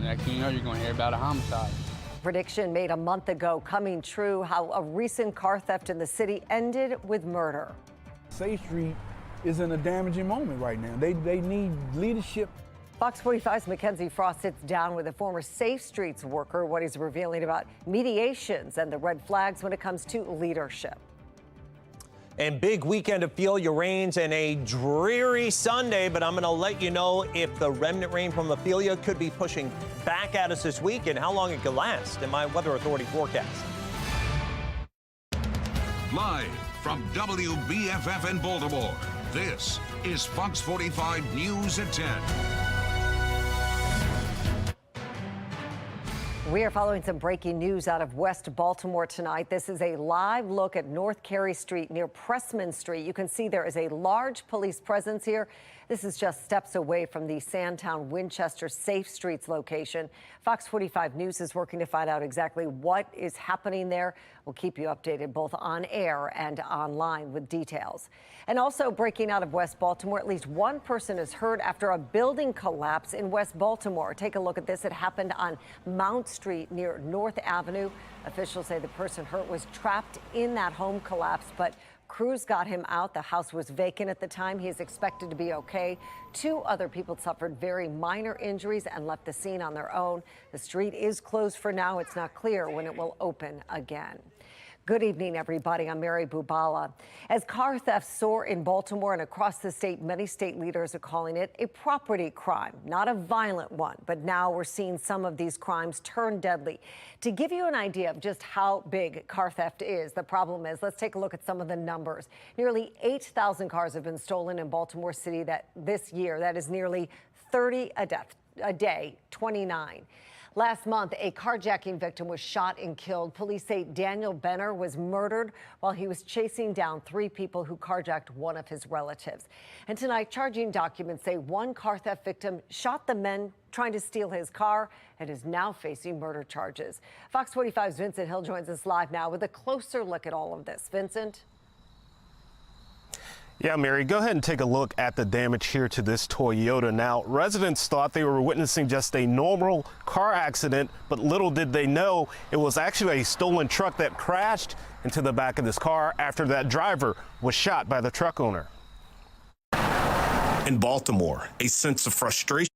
Next thing you know, you're going to hear about a homicide. Prediction made a month ago coming true, how a recent car theft in the city ended with murder. Safe Street is in a damaging moment right now. They need leadership. Fox 45's Mackenzie Frost sits down with a former Safe Streets worker, what he's revealing about mediations and the red flags when it comes to leadership. And big weekend of feel your rains and a dreary Sunday, but I'm going to let you know if the remnant rain from Ophelia could be pushing back at us this week and how long it could last in my Weather Authority forecast. Live from WBFF in Baltimore, this is Fox 45 News at 10. We are following some breaking news out of West Baltimore tonight. This is a live look at North Carey Street near Pressman Street. You can see there is a large police presence here. This is just steps away from the Sandtown Winchester Safe Streets location. Fox 45 News is working to find out exactly what is happening there. We'll keep you updated both on air and online with details. And also breaking out of West Baltimore, at least one person is hurt after a building collapse in West Baltimore. Take a look at this. It happened on Mount Street near North Avenue. Officials say the person hurt was trapped in that home collapse, but crews got him out. The house was vacant at the time. He is expected to be okay. Two other people suffered very minor injuries and left the scene on their own. The street is closed for now. It's not clear when it will open again. Good evening, everybody. I'm Mary Bubala. As car thefts soar in Baltimore and across the state, many state leaders are calling it a property crime, not a violent one. But now we're seeing some of these crimes turn deadly. To give you an idea of just how big car theft is, the problem is, let's take a look at some of the numbers. Nearly 8,000 cars have been stolen in Baltimore City this year. That is nearly 30 a day, 29. Last month, a carjacking victim was shot and killed. Police say Daniel Benner was murdered while he was chasing down three people who carjacked one of his relatives. And tonight, charging documents say one car theft victim shot the men trying to steal his car and is now facing murder charges. Fox 45's Vincent Hill joins us live now with a closer look at all of this. Vincent? Yeah, Mary, go ahead and take a look at the damage here to this Toyota. Now, residents thought they were witnessing just a normal car accident, but little did they know it was actually a stolen truck that crashed into the back of this car after that driver was shot by the truck owner. In Baltimore, a sense of frustration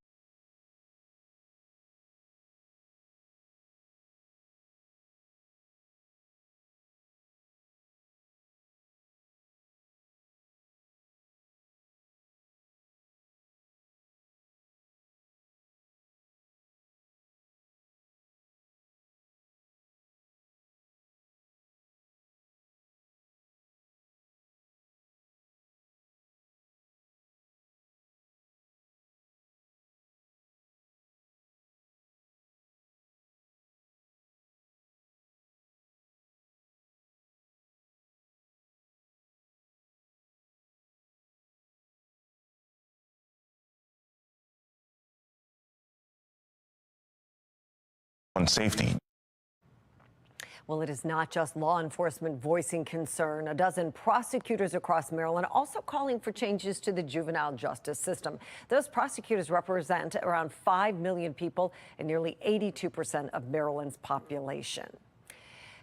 on safety. Well, it is not just law enforcement voicing concern. A dozen prosecutors across Maryland also calling for changes to the juvenile justice system. Those prosecutors represent around 5 million people and nearly 82% of Maryland's population.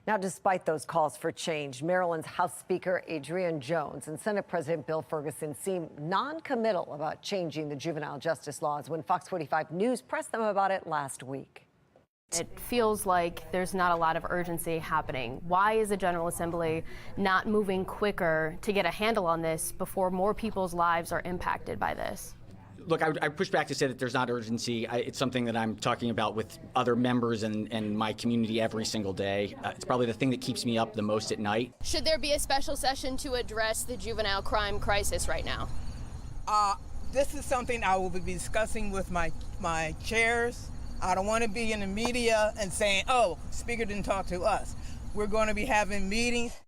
Now, despite those calls for change, Maryland's House Speaker Adrian Jones and Senate President Bill Ferguson seem non-committal about changing the juvenile justice laws when Fox 45 News pressed them about it last week. It feels like there's not a lot of urgency happening. Why is the General Assembly not moving quicker to get a handle on this before more people's lives are impacted by this? Look, I push back to say that there's not urgency. It's something that I'm talking about with other members and my community every single day. It's probably the thing that keeps me up the most at night. Should there be a special session to address the juvenile crime crisis right now? This is something I will be discussing with my chairs. I don't want to be in the media and saying, oh, Speaker didn't talk to us. We're going to be having meetings.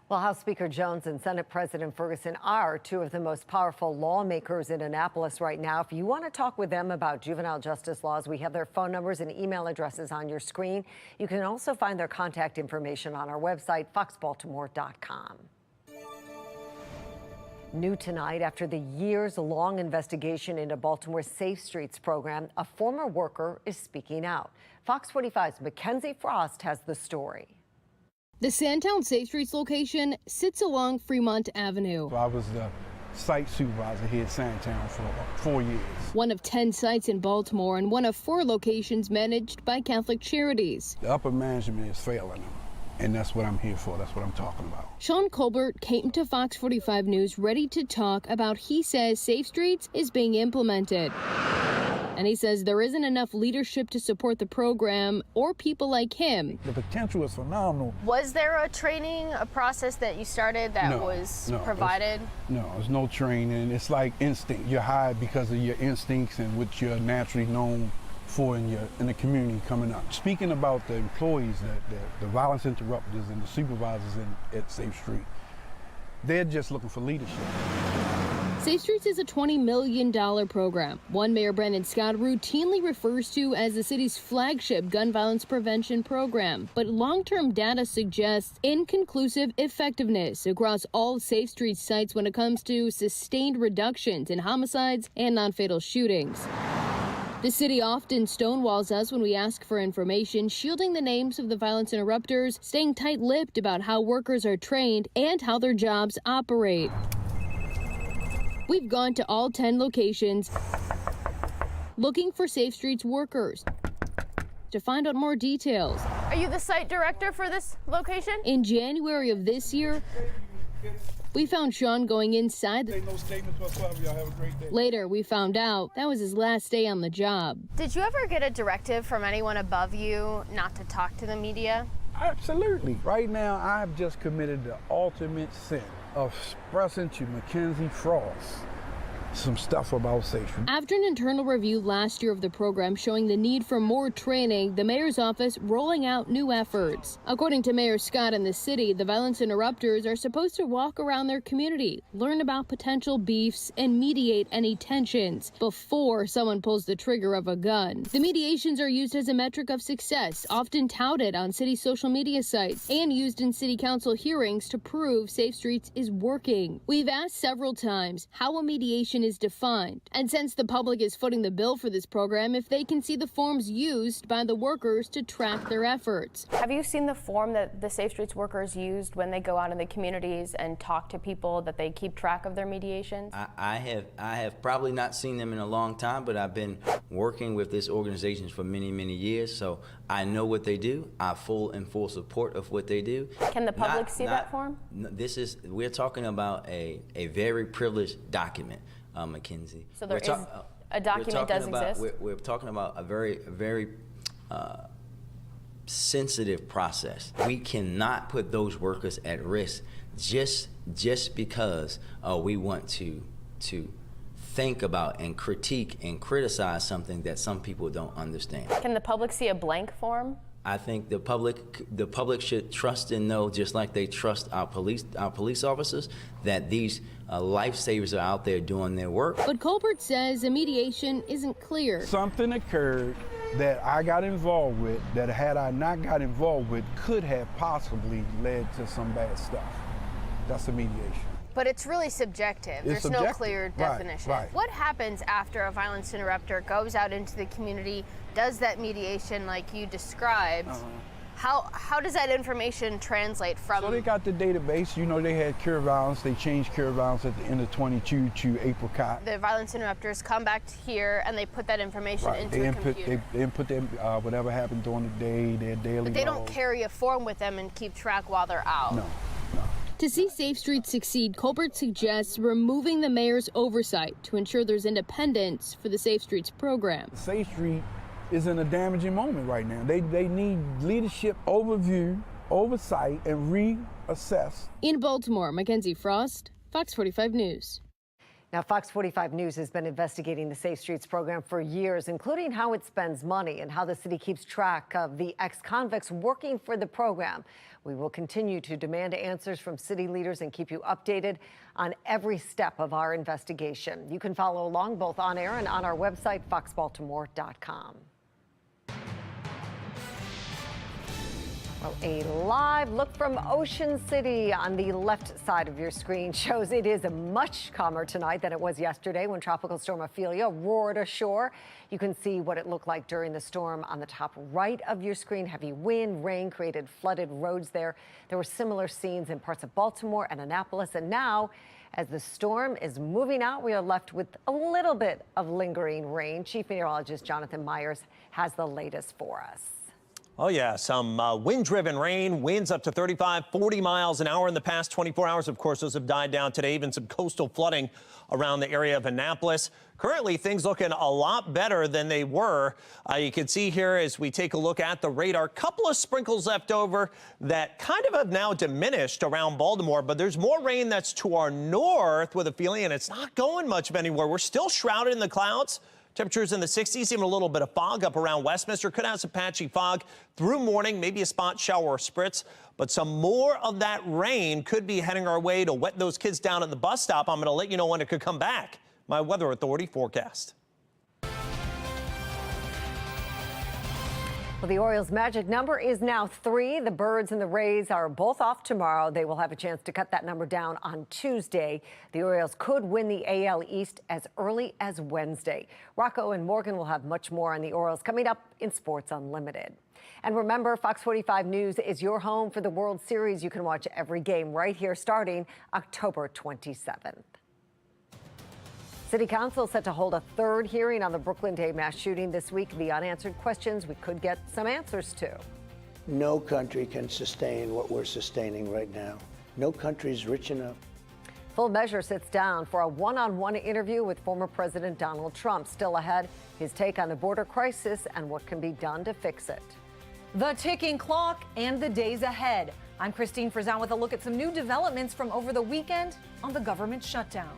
Well, House Speaker Jones and Senate President Ferguson are two of the most powerful lawmakers in Annapolis right now. If you want to talk with them about juvenile justice laws, we have their phone numbers and email addresses on your screen. You can also find their contact information on our website, foxbaltimore.com. New tonight, after the years-long investigation into Baltimore's Safe Streets program, a former worker is speaking out. Fox 45's Mackenzie Frost has the story. The Sandtown Safe Streets location sits along Fremont Avenue. I was the site supervisor here at Sandtown for 4 years. One of 10 sites in Baltimore and one of 4 locations managed by Catholic Charities. The upper management is failing them, and that's what I'm here for. That's what I'm talking about. Sean Colbert came to Fox 45 News ready to talk about he says Safe Streets is being implemented. And he says there isn't enough leadership to support the program or people like him. The potential is phenomenal. Was there a training, a process that you started that was provided? There's no training. It's like instinct. You're hired because of your instincts and what you're naturally known for in the community coming up. Speaking about the employees, the violence interrupters and the supervisors at Safe Street, they're just looking for leadership. Safe Streets is a $20 million program, one Mayor Brandon Scott routinely refers to as the city's flagship gun violence prevention program. But long-term data suggests inconclusive effectiveness across all Safe Streets sites when it comes to sustained reductions in homicides and non-fatal shootings. The city often stonewalls us when we ask for information, shielding the names of the violence interrupters, staying tight-lipped about how workers are trained and how their jobs operate. We've gone to all 10 locations looking for Safe Streets workers to find out more details. Are you the site director for this location? In January of this year, we found Sean going inside. No statements whatsoever. Y'all have a great day. Later, we found out that was his last day on the job. Did you ever get a directive from anyone above you not to talk to the media? Absolutely. Right now, I've just committed the ultimate sin of expressing to Mackenzie Frost some stuff about Safe Streets. After an internal review last year of the program showing the need for more training, the mayor's office rolling out new efforts. According to Mayor Scott and the city, the violence interrupters are supposed to walk around their community, learn about potential beefs, and mediate any tensions before someone pulls the trigger of a gun. The mediations are used as a metric of success, often touted on city social media sites and used in city council hearings to prove Safe Streets is working. We've asked several times how a mediation is defined, and since the public is footing the bill for this program, if they can see the forms used by the workers to track their efforts. Have you seen the form that the Safe Streets workers used when they go out in the communities and talk to people, that they keep track of their mediations? I have probably not seen them in a long time, but I've been working with this organization for many, many years, so I know what they do. I'm full support of what they do. Can the public see that form? We're talking about a very privileged document. Mackenzie. So there is a document does exist? We're talking about a very sensitive process. We cannot put those workers at risk just because we want to think about and critique and criticize something that some people don't understand. Can the public see a blank form? I think the public should trust and know, just like they trust our police officers, that these lifesavers are out there doing their work. But Colbert says a mediation isn't clear. Something occurred that I got involved with that had I not got involved with could have possibly led to some bad stuff. That's a mediation. But it's really subjective. There's no clear definition. Right. What happens after a violence interrupter goes out into the community, does that mediation like you described? How does that information translate from? So they got the database. You know, they had cure violence. They changed cure violence at the end of 22 to apricot. The violence interrupters come back here and they put that information into a computer. They input them, whatever happened during the day, their daily But they don't carry a form with them and keep track while they're out. No. To see Safe Streets succeed, Colbert suggests removing the mayor's oversight to ensure there's independence for the Safe Streets program. Safe Street is in a damaging moment right now. They need leadership overview, oversight, and reassess. In Baltimore, Mackenzie Frost, Fox 45 News. Now, Fox 45 News has been investigating the Safe Streets program for years, including how it spends money and how the city keeps track of the ex-convicts working for the program. We will continue to demand answers from city leaders and keep you updated on every step of our investigation. You can follow along both on air and on our website, foxbaltimore.com. Well, a live look from Ocean City on the left side of your screen shows it is much calmer tonight than it was yesterday when Tropical Storm Ophelia roared ashore. You can see what it looked like during the storm on the top right of your screen. Heavy wind, rain created flooded roads there. There were similar scenes in parts of Baltimore and Annapolis. And now, as the storm is moving out, we are left with a little bit of lingering rain. Chief Meteorologist Jonathan Myers has the latest for us. Oh, yeah, some wind-driven rain, winds up to 35, 40 miles an hour in the past 24 hours. Of course, those have died down today, even some coastal flooding around the area of Annapolis. Currently, things looking a lot better than they were. You can see here as we take a look at the radar, a couple of sprinkles left over that kind of have now diminished around Baltimore, but there's more rain that's to our north with a feeling, and it's not going much of anywhere. We're still shrouded in the clouds. Temperatures in the 60s, even a little bit of fog up around Westminster. Could have some patchy fog through morning, maybe a spot shower or spritz. But some more of that rain could be heading our way to wet those kids down at the bus stop. I'm going to let you know when it could come back. My Weather Authority forecast. Well, the Orioles' magic number is now 3. The Birds and the Rays are both off tomorrow. They will have a chance to cut that number down on Tuesday. The Orioles could win the AL East as early as Wednesday. Rocco and Morgan will have much more on the Orioles coming up in Sports Unlimited. And remember, Fox 45 News is your home for the World Series. You can watch every game right here starting October 27th. City Council set to hold a third hearing on the Brooklyn Day mass shooting this week. The unanswered questions we could get some answers to. No country can sustain what we're sustaining right now. No country's rich enough. Full Measure sits down for a one-on-one interview with former President Donald Trump. Still ahead, his take on the border crisis and what can be done to fix it. The ticking clock and the days ahead. I'm Christine Frizan with a look at some new developments from over the weekend on the government shutdown.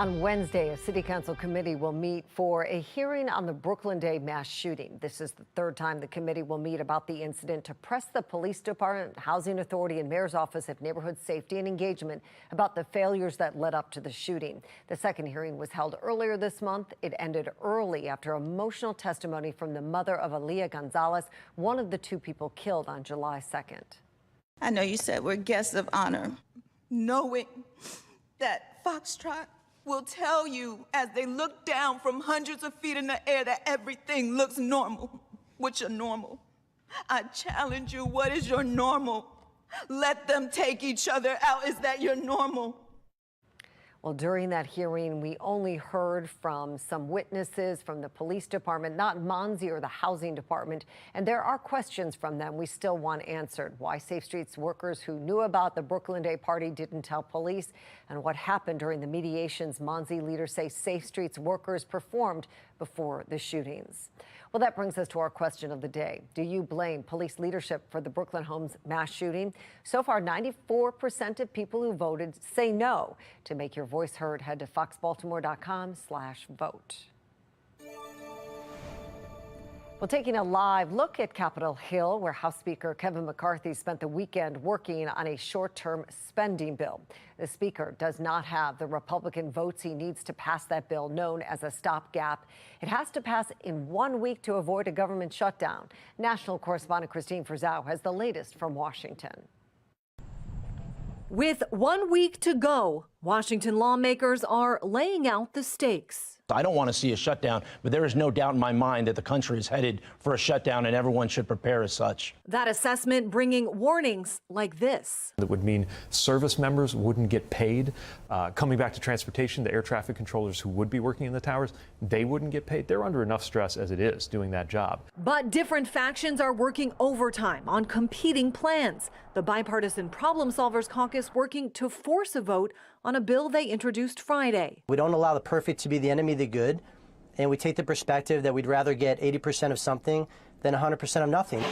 On Wednesday, a city council committee will meet for a hearing on the Brooklyn Day mass shooting. This is the third time the committee will meet about the incident to press the police department, housing authority, and mayor's office of neighborhood safety and engagement about the failures that led up to the shooting. The second hearing was held earlier this month. It ended early after emotional testimony from the mother of Aaliyah Gonzalez, one of the two people killed on July 2nd. I know you said we're guests of honor, knowing that Foxtrot will tell you as they look down from hundreds of feet in the air that everything looks normal. What's your normal? I challenge you, what is your normal? Let them take each other out. Is that your normal? Well, during that hearing, we only heard from some witnesses from the police department, not Monzi or the housing department. And there are questions from them we still want answered. Why Safe Streets workers who knew about the Brooklyn Day party didn't tell police, and what happened during the mediations Monzi leaders say Safe Streets workers performed before the shootings. Well, that brings us to our question of the day. Do you blame police leadership for the Brooklyn Homes mass shooting? So far, 94% of people who voted say no. To make your voice heard, head to foxbaltimore.com/vote. Well, taking a live look at Capitol Hill, where House Speaker Kevin McCarthy spent the weekend working on a short-term spending bill. The Speaker does not have the Republican votes he needs to pass that bill, known as a stopgap. It has to pass in 1 week to avoid a government shutdown. National correspondent Christine Frizzau has the latest from Washington. With 1 week to go, Washington lawmakers are laying out the stakes. I don't want to see a shutdown, but there is no doubt in my mind that the country is headed for a shutdown and everyone should prepare as such. That assessment bringing warnings like this. That would mean service members wouldn't get paid. Coming back to transportation, the air traffic controllers who would be working in the towers, they wouldn't get paid. They're under enough stress as it is doing that job. But different factions are working overtime on competing plans. The Bipartisan Problem Solvers Caucus working to force a vote on a bill they introduced Friday. We don't allow the perfect to be the enemy of the good, and we take the perspective that we'd rather get 80% of something than 100% of nothing.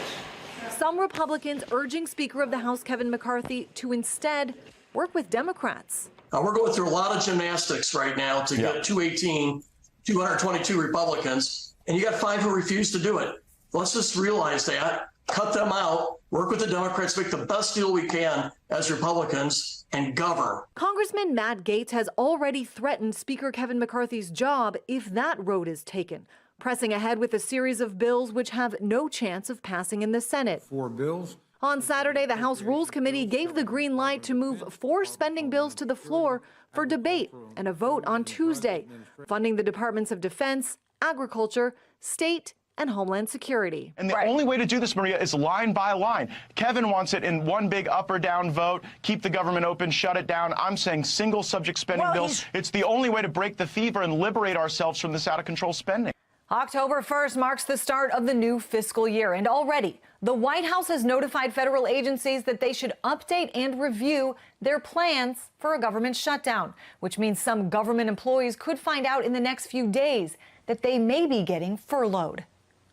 Some Republicans urging Speaker of the House Kevin McCarthy to instead work with Democrats. We're going through a lot of gymnastics right now to get 222 Republicans, and you got 5 who refuse to do it. Let's just realize that, cut them out, work with the Democrats, make the best deal we can as Republicans, and govern. Congressman Matt Gaetz has already threatened Speaker Kevin McCarthy's job if that road is taken, pressing ahead with a series of bills which have no chance of passing in the Senate. 4 bills. On Saturday, the House Rules Committee gave the green light to move 4 spending bills to the floor for debate and a vote on Tuesday, funding the Departments of Defense, Agriculture, State, and Homeland Security. And the only way to do this, Maria, is line by line. Kevin wants it in one big up or down vote, keep the government open, shut it down. I'm saying single subject spending bills. It's the only way to break the fever and liberate ourselves from this out of control spending. October 1st marks the start of the new fiscal year, and already the White House has notified federal agencies that they should update and review their plans for a government shutdown, which means some government employees could find out in the next few days that they may be getting furloughed.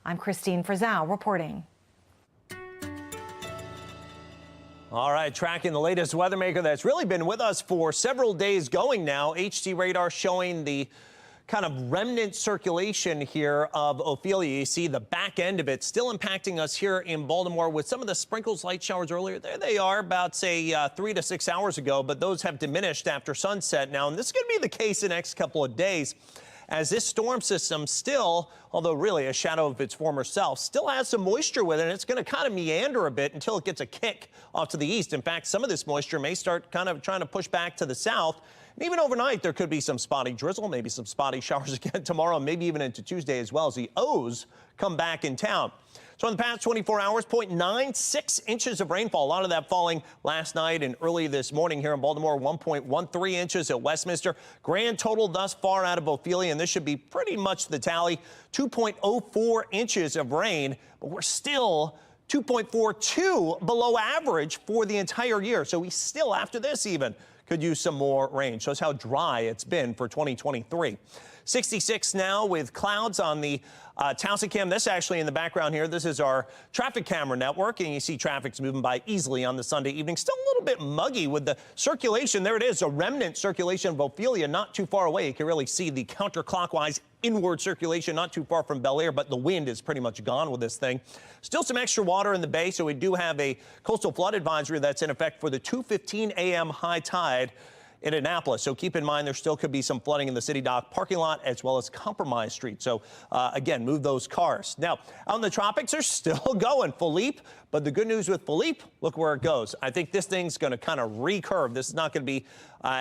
I'm Christine Frizzau reporting. All right, tracking the latest weather maker that's really been with us for several days going now. HT radar showing the kind of remnant circulation here of Ophelia. You see the back end of it still impacting us here in Baltimore with some of the sprinkles, light showers earlier. There they are about, say, 3 to 6 hours ago, but those have diminished after sunset now. And this is going to be the case the next couple of days, as this storm system still, although really a shadow of its former self, still has some moisture with it, and it's going to kind of meander a bit until it gets a kick off to the east. In fact, some of this moisture may start kind of trying to push back to the south. And even overnight, there could be some spotty drizzle, maybe some spotty showers again tomorrow, maybe even into Tuesday as well as the O's come back in town. So in the past 24 hours, 0.96 inches of rainfall. A lot of that falling last night and early this morning here in Baltimore. 1.13 inches at Westminster. Grand total thus far out of Ophelia, and this should be pretty much the tally. 2.04 inches of rain, but we're still 2.42 below average for the entire year. So we still, after this even, could use some more rain. Shows how dry it's been for 2023. 66 now with clouds on the Towson cam. This actually in the background here, this is our traffic camera network, and you see traffic's moving by easily on the Sunday evening. Still a little bit muggy with the circulation. There it is, a remnant circulation of Ophelia not too far away. You can really see the counterclockwise inward circulation not too far from Bel Air, but the wind is pretty much gone with this thing. Still some extra water in the bay, so we do have a coastal flood advisory that's in effect for the 2:15 a.m. high tide in Annapolis. So keep in mind there still could be some flooding in the City Dock parking lot as well as Compromise Street. So again, move those cars. Now, out in the tropics, they're still going, Philippe. But the good news with Philippe, look where it goes. I think this thing's going to kind of recurve. This is not going to be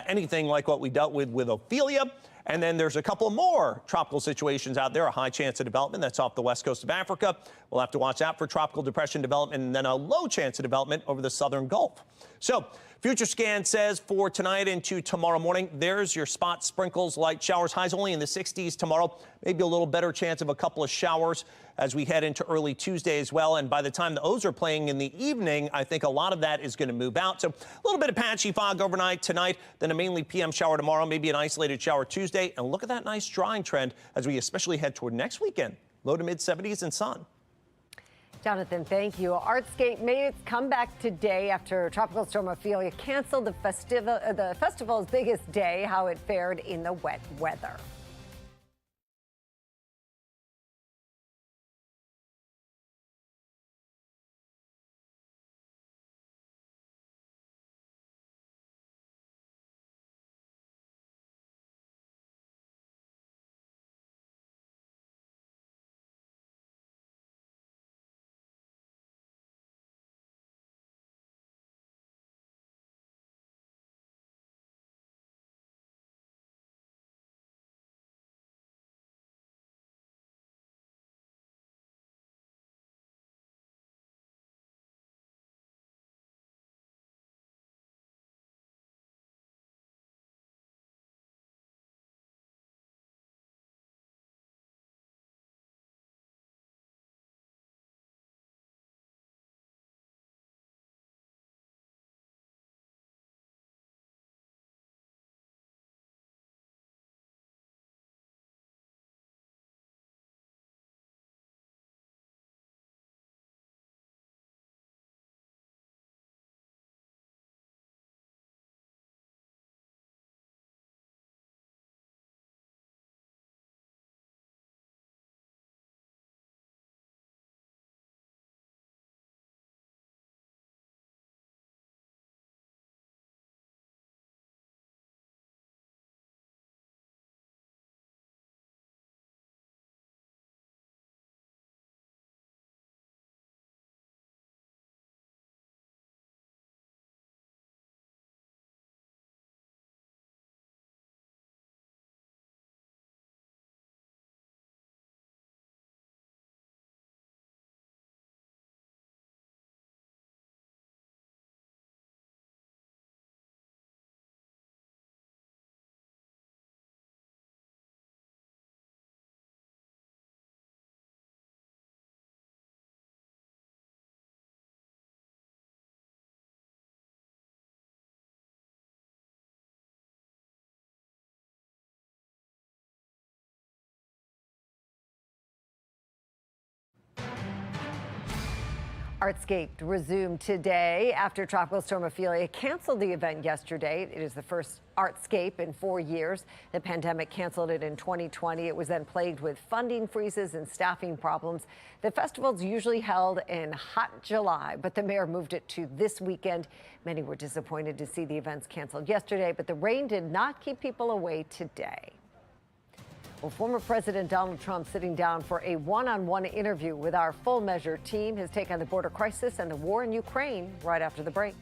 anything like what we dealt with Ophelia. And then there's a couple more tropical situations out there, a high chance of development that's off the west coast of Africa. We'll have to watch out for tropical depression development and then a low chance of development over the southern Gulf. So future scan says for tonight into tomorrow morning, there's your spot sprinkles, light showers, highs only in the 60s tomorrow. Maybe a little better chance of a couple of showers as we head into early Tuesday as well. And by the time the O's are playing in the evening, I think a lot of that is going to move out. So a little bit of patchy fog overnight tonight, then a mainly PM shower tomorrow, maybe an isolated shower Tuesday. And look at that nice drying trend as we especially head toward next weekend. Low to mid 70s and sun. Jonathan, thank you. Artscape made its comeback today after Tropical Storm Ophelia canceled the festival's biggest day. How it fared in the wet weather. Artscape resumed today after Tropical Storm Ophelia canceled the event yesterday. It is the first Artscape in 4 years. The pandemic canceled it in 2020. It was then plagued with funding freezes and staffing problems. The festival's usually held in hot July, but the mayor moved it to this weekend. Many were disappointed to see the events canceled yesterday, but the rain did not keep people away today. Well, former President Donald Trump sitting down for a one-on-one interview with our Full Measure team. His take on the border crisis and the war in Ukraine right after the break.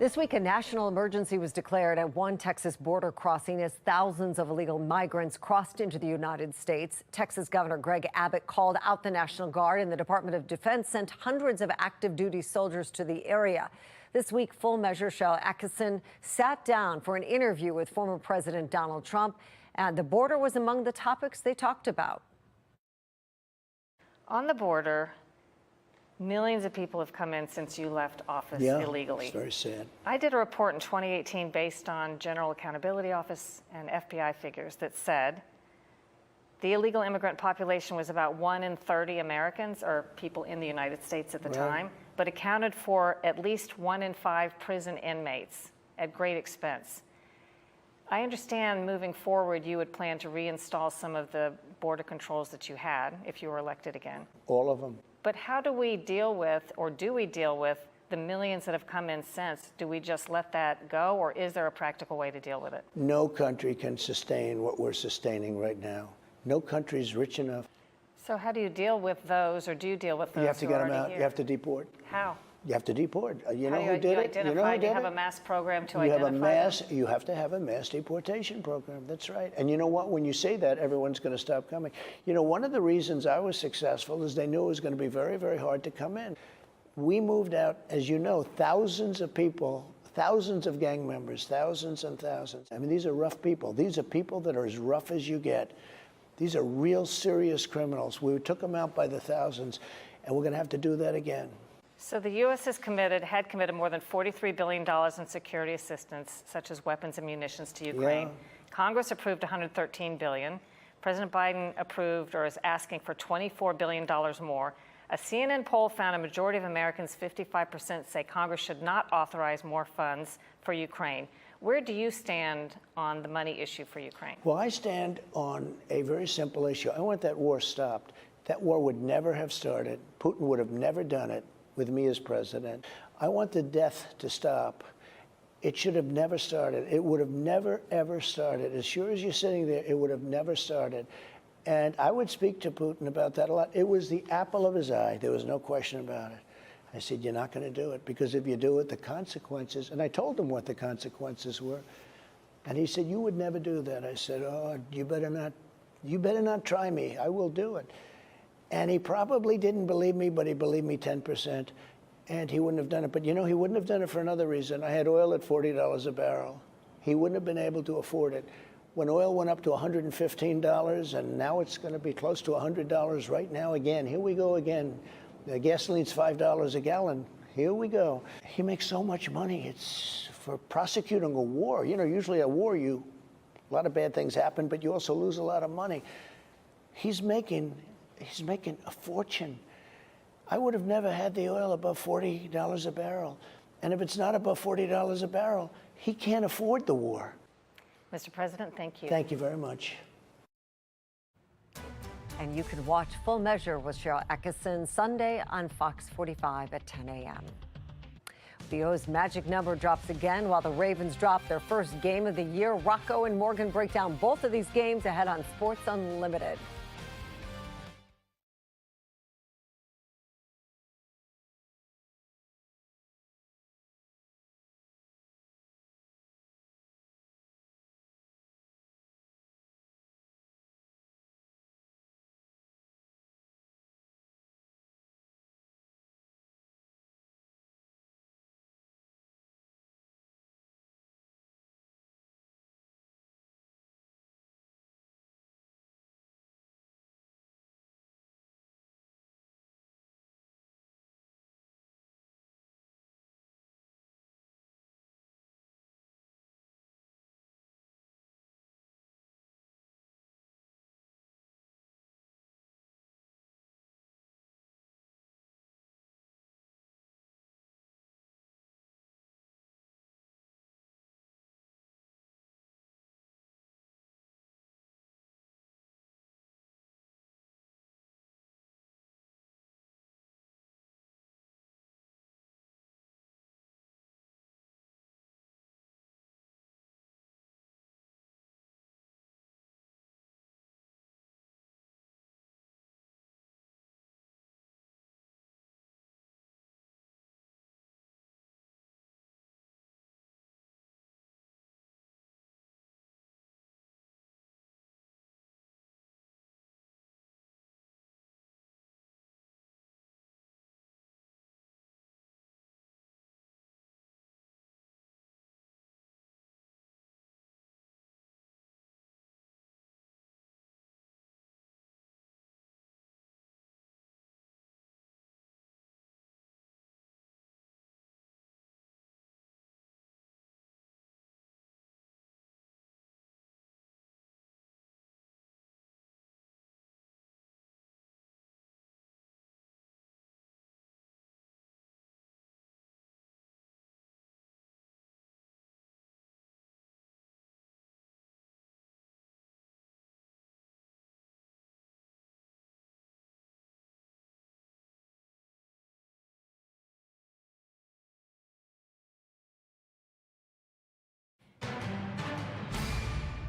This week, a national emergency was declared at one Texas border crossing as thousands of illegal migrants crossed into the United States. Texas Governor Greg Abbott called out the National Guard, and the Department of Defense sent hundreds of active duty soldiers to the area. This week, full measure Shel Atkinson sat down for an interview with former President Donald Trump, and the border was among the topics they talked about. On the border, millions of people have come in since you left office illegally. It's very sad. I did a report in 2018 based on General Accountability Office and FBI figures that said the illegal immigrant population was about 1 in 30 Americans, or people in the United States at the time, but accounted for at least 1 in 5 prison inmates at great expense. I understand moving forward you would plan to reinstall some of the border controls that you had if you were elected again. All of them. But how do we deal with, or do we deal with, the millions that have come in since? Do we just let that go, or is there a practical way to deal with it? No country can sustain what we're sustaining right now. No country is rich enough. So how do you deal with those, or do you deal with those? You have to get them out. Here? You have to deport. How? You have to deport. You know How who did it? Identify, you know who did you have it? a mass program to You have identify a mass. them? You have to have a mass deportation program. That's right. And you know what? When you say that, everyone's going to stop coming. You know, one of the reasons I was successful is they knew it was going to be very, very hard to come in. We moved out, as you know, thousands of people, thousands of gang members, thousands and thousands. I mean, these are rough people. These are people that are as rough as you get. These are real serious criminals. We took them out by the thousands, and we're going to have to do that again. So the U.S. had committed more than $43 billion in security assistance, such as weapons and munitions, to Ukraine. Congress approved $113 billion. President Biden approved or is asking for $24 billion more. A CNN poll found a majority of Americans, 55%, say Congress should not authorize more funds for Ukraine. Where do you stand on the money issue for Ukraine? Well, I stand on a very simple issue. I want that war stopped. That war would never have started. Putin would have never done it with me as president. I want the death to stop. It should have never started. It would have never, ever started. As sure as you're sitting there, it would have never started. And I would speak to Putin about that a lot. It was the apple of his eye. There was no question about it. I said, you're not going to do it, because if you do it, the consequences, and I told him what the consequences were. And he said, you would never do that. I said, oh, you better not try me. I will do it. And he probably didn't believe me, but he believed me 10%, and he wouldn't have done it. But you know, he wouldn't have done it for another reason. I had oil at $40 a barrel. He wouldn't have been able to afford it. When oil went up to $115, and now it's going to be close to $100 right now again. Here we go again. The gasoline's $5 a gallon. Here we go. He makes so much money. It's for prosecuting a war. You know, usually a war, a lot of bad things happen, but you also lose a lot of money. He's making a fortune. I would have never had the oil above $40 a barrel. And if it's not above $40 a barrel, he can't afford the war. Mr. President, thank you. Thank you very much. And you can watch Full Measure with Shel Atkinson Sunday on Fox 45 at 10 a.m. The O's magic number drops again while the Ravens drop their first game of the year. Rocco and Morgan break down both of these games ahead on Sports Unlimited.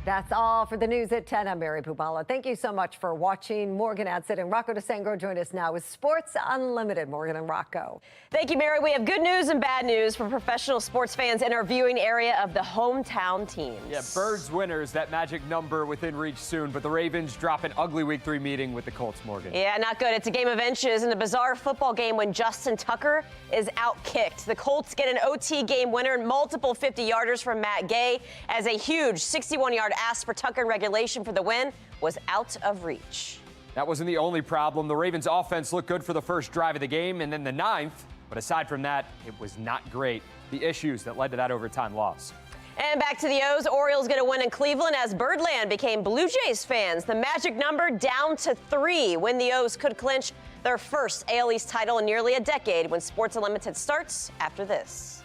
That's all for the news at 10. I'm Mary Bubala. Thank you so much for watching. Morgan Adsit and Rocco DeSangro join us now with Sports Unlimited. Morgan and Rocco. Thank you, Mary. We have good news and bad news for professional sports fans in our viewing area of the hometown teams. Yeah, Birds winners, that magic number within reach soon, but the Ravens drop an ugly Week 3 meeting with the Colts, Morgan. Yeah, not good. It's a game of inches in a bizarre football game when Justin Tucker is outkicked. The Colts get an OT game winner and multiple 50-yarders from Matt Gay as a huge 61-yard ask for Tucker in regulation for the win was out of reach. That wasn't the only problem. The Ravens offense looked good for the first drive of the game and then the 9th, but aside from that, it was not great. The issues that led to that overtime loss. And back to the O's. Orioles get a win in Cleveland as Birdland became Blue Jays fans. The magic number down to 3 when the O's could clinch their first AL East title in nearly a decade when Sports Unlimited starts after this.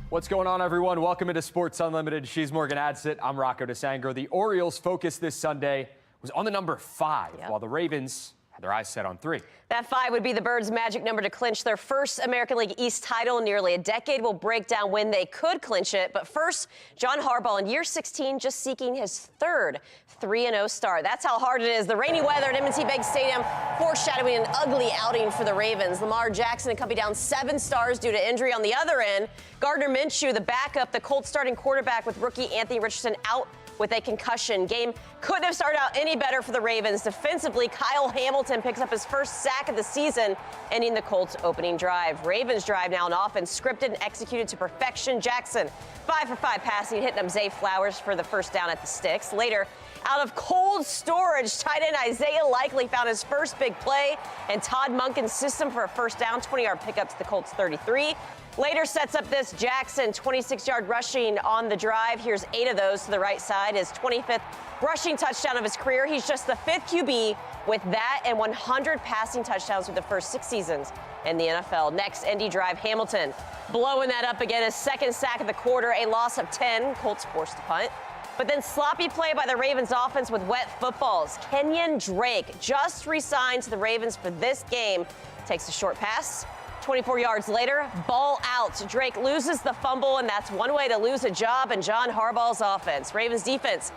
What's going on, everyone? Welcome into Sports Unlimited. She's Morgan Adsit. I'm Rocco DeSangro. The Orioles' focus this Sunday was on the number 5, while the Ravens had their eyes set on 3. That 5 would be the Birds' magic number to clinch their first American League East title in nearly a decade. We'll break down when they could clinch it. But first, John Harbaugh in year 16 just seeking his 3rd 3-0 start. That's how hard it is. The rainy weather at M&T Bank Stadium foreshadowing an ugly outing for the Ravens. Lamar Jackson and company down 7 stars due to injury. On the other end, Gardner Minshew, the backup, the Colts starting quarterback with rookie Anthony Richardson out with a concussion. Game couldn't have started out any better for the Ravens. Defensively, Kyle Hamilton picks up his first sack of the season, ending the Colts' opening drive. Ravens drive now on offense, scripted and executed to perfection. Jackson, 5 for 5 passing, hitting up Zay Flowers for the first down at the sticks. Later, out of cold storage, tight end Isaiah Likely found his first big play, and Todd Monken's system for a first down, 20-yard pickup to the Colts' 33. Later sets up this Jackson 26-yard rushing on the drive. Here's 8 of those to the right side. His 25th rushing touchdown of his career. He's just the 5th QB with that and 100 passing touchdowns through the first 6 seasons in the NFL. Next, Indy drive, Hamilton blowing that up again. His 2nd sack of the quarter, a loss of 10. Colts forced to punt. But then sloppy play by the Ravens offense with wet footballs. Kenyon Drake just re-signed to the Ravens for this game. Takes a short pass. 24 yards later, ball out. Drake loses the fumble, and that's one way to lose a job in John Harbaugh's offense. Ravens defense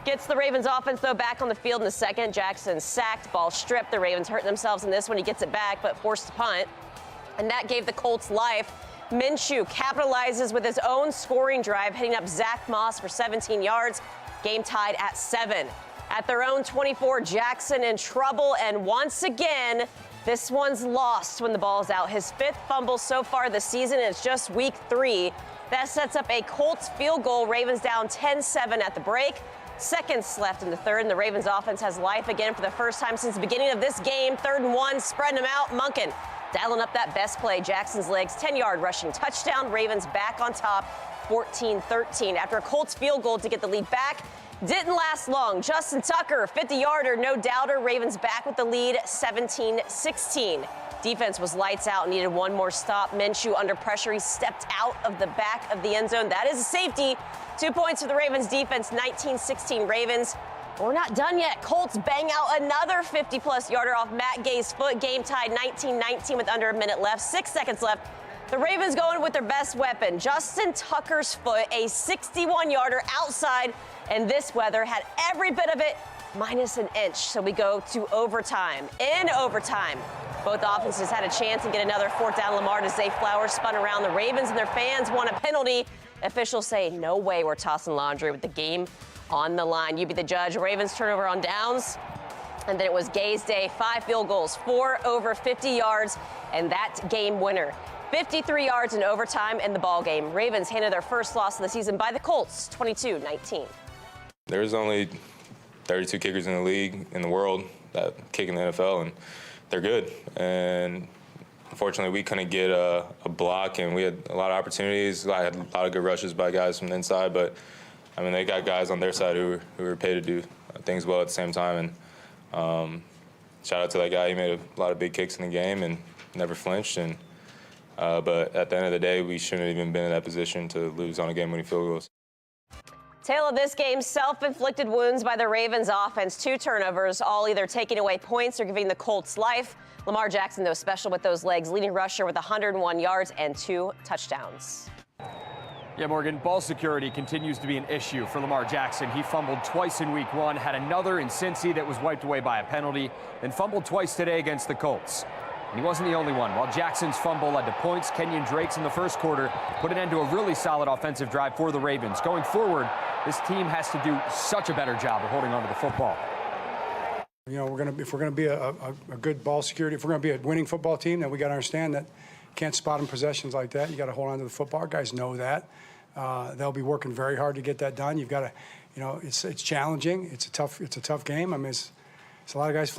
gets the Ravens offense, though, back on the field in the second. Jackson sacked, ball stripped. The Ravens hurting themselves in this one. He gets it back, but forced to punt. And that gave the Colts life. Minshew capitalizes with his own scoring drive, hitting up Zach Moss for 17 yards. Game tied at 7. At their own 24, Jackson in trouble, and once again, This one's lost when the ball's out. His 5th fumble so far this season, and it's just week 3. That sets up a Colts field goal. Ravens down 10-7 at the break. Seconds left in the 3rd, and the Ravens offense has life again for the first time since the beginning of this game. 3rd and 1, spreading them out. Monken dialing up that best play. Jackson's legs, 10-yard rushing touchdown. Ravens back on top, 14-13. After a Colts field goal to get the lead back, didn't last long. Justin Tucker, 50-yarder, no doubter. Ravens back with the lead, 17-16. Defense was lights out, needed one more stop. Minshew under pressure. He stepped out of the back of the end zone. That is a safety. 2 points for the Ravens defense, 19-16 Ravens. We're not done yet. Colts bang out another 50-plus yarder off Matt Gay's foot. Game tied 19-19 with under a minute left. 6 seconds left. The Ravens going with their best weapon, Justin Tucker's foot, a 61-yarder outside, and this weather had every bit of it minus an inch. So we go to overtime. In overtime, both offenses had a chance and get another 4th down. Lamar to Zay Flowers spun around. The Ravens and their fans want a penalty. Officials say, no way we're tossing laundry with the game on the line. You be the judge. Ravens turnover on downs. And then it was Gay's day. 5 field goals, 4 over 50 yards, and that game winner. 53 yards in overtime in the ball game. Ravens handed their first loss of the season by the Colts, 22-19. There's only 32 kickers in the league, in the world, that kick in the NFL, and they're good. And unfortunately, we couldn't get a block, and we had a lot of opportunities. I had a lot of good rushes by guys from the inside, but I mean, they got guys on their side who were paid to do things well at the same time. And shout out to that guy. He made a lot of big kicks in the game and never flinched. And but at the end of the day, we shouldn't have even been in that position to lose on a game-winning field goals. Tale of this game, self-inflicted wounds by the Ravens offense. 2 turnovers, all either taking away points or giving the Colts life. Lamar Jackson, though, special with those legs, leading rusher with 101 yards and 2 touchdowns. Yeah, Morgan, ball security continues to be an issue for Lamar Jackson. He fumbled twice in week 1, had another in Cincy that was wiped away by a penalty, then fumbled twice today against the Colts. And he wasn't the only one. While Jackson's fumble led to points, Kenyon Drake's in the first quarter put an end to a really solid offensive drive for the Ravens. Going forward, this team has to do such a better job of holding onto the football. You know, if we're going to be a good ball security, if we're going to be a winning football team, then we got to understand that you can't spot in possessions like that. You got to hold on to the football. Our guys know that. They'll be working very hard to get that done. You've got to, you know, it's challenging. It's a tough game. I mean, it's a lot of guys